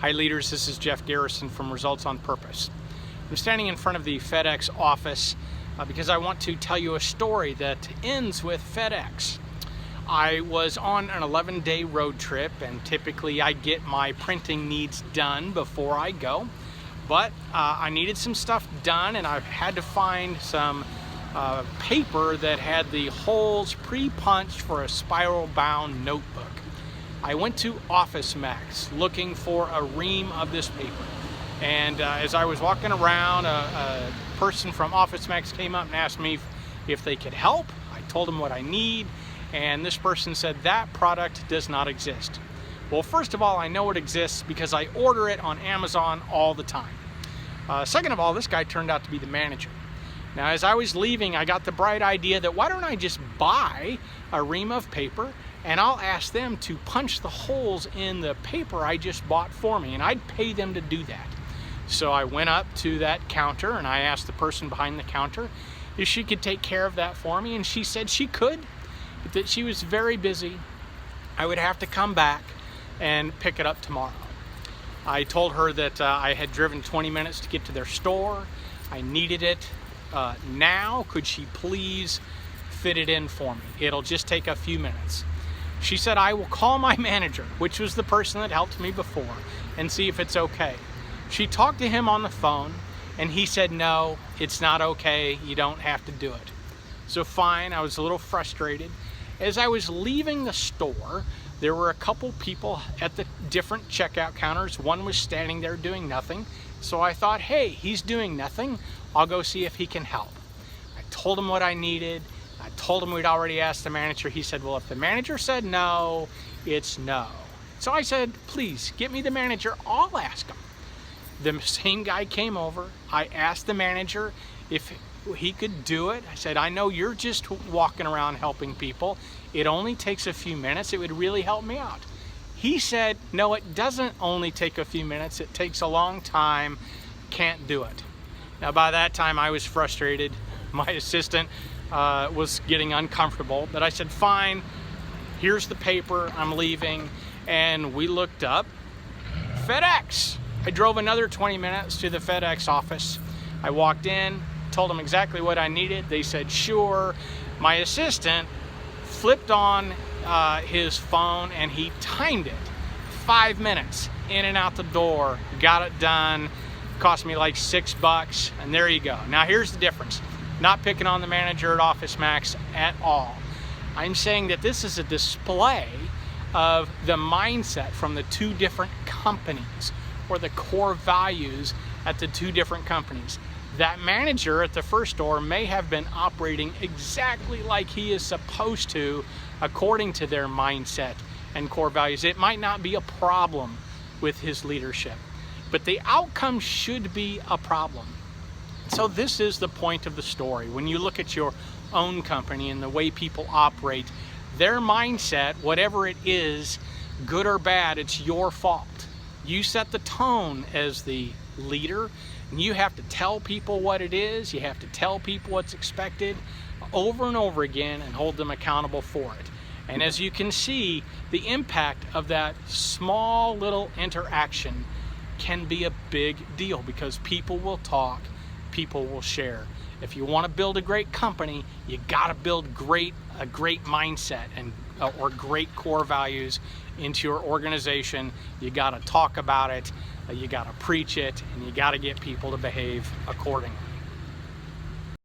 Hi leaders, this is Jeff Garrison from Results on Purpose. I'm standing in front of the FedEx office because I want to tell you a story that ends with FedEx. I was on an 11-day road trip, and typically I get my printing needs done before I go, but I needed some stuff done, and I had to find some paper that had the holes pre-punched for a spiral bound notebook. I went to Office Max looking for a ream of this paper, and as I was walking around, a person from Office Max came up and asked me if they could help. I told them what I need, and this person said that product does not exist. Well, first of all, I know it exists because I order it on Amazon all the time. Second of all, this guy turned out to be the manager. Now, as I was leaving, I got the bright idea that why don't I just buy a ream of paper and I'll ask them to punch the holes in the paper I just bought for me, and I'd pay them to do that. So I went up to that counter and I asked the person behind the counter if she could take care of that for me, and she said she could, but that she was very busy. I would have to come back and pick it up tomorrow. I told her that I had driven 20 minutes to get to their store. I needed it now. Could she please fit it in for me? It'll just take a few minutes. She said, I will call my manager, which was the person that helped me before, and see if it's okay. She talked to him on the phone, and he said, no, it's not okay. You don't have to do it. So fine, I was a little frustrated. As I was leaving the store, there were a couple people at the different checkout counters. One was standing there doing nothing. So I thought, hey, he's doing nothing. I'll go see if he can help. I told him what I needed. I told him we'd already asked the manager. He said, well, if the manager said no, it's no. So I said, please, get me the manager. I'll ask him. The same guy came over. I asked the manager if he could do it. I said, I know you're just walking around helping people. It only takes a few minutes. It would really help me out. He said, no, it doesn't only take a few minutes. It takes a long time. Can't do it. Now, by that time, I was frustrated. My assistant was getting uncomfortable, but I said, fine, here's the paper, I'm leaving. And we looked up FedEx. I drove another 20 minutes to the FedEx office. I walked in, told them exactly what I needed. They said, sure. My assistant flipped on his phone and he timed it. 5 minutes, in and out the door, got it done. Cost me like $6, and there you go. Now here's the difference. Not picking on the manager at Office Max at all. I'm saying that this is a display of the mindset from the two different companies, or the core values at the two different companies. That manager at the first store may have been operating exactly like he is supposed to according to their mindset and core values. It might not be a problem with his leadership, but the outcome should be a problem. So this is the point of the story. When you look at your own company and the way people operate, their mindset, whatever it is, good or bad, it's your fault. You set the tone as the leader, and you have to tell people what it is. You have to tell people what's expected over and over again and hold them accountable for it. And as you can see, the impact of that small little interaction can be a big deal, because people will talk, people will share. If you want to build a great company, you got to build a great mindset and or great core values into your organization. You got to talk about it, you got to preach it, and you got to get people to behave accordingly.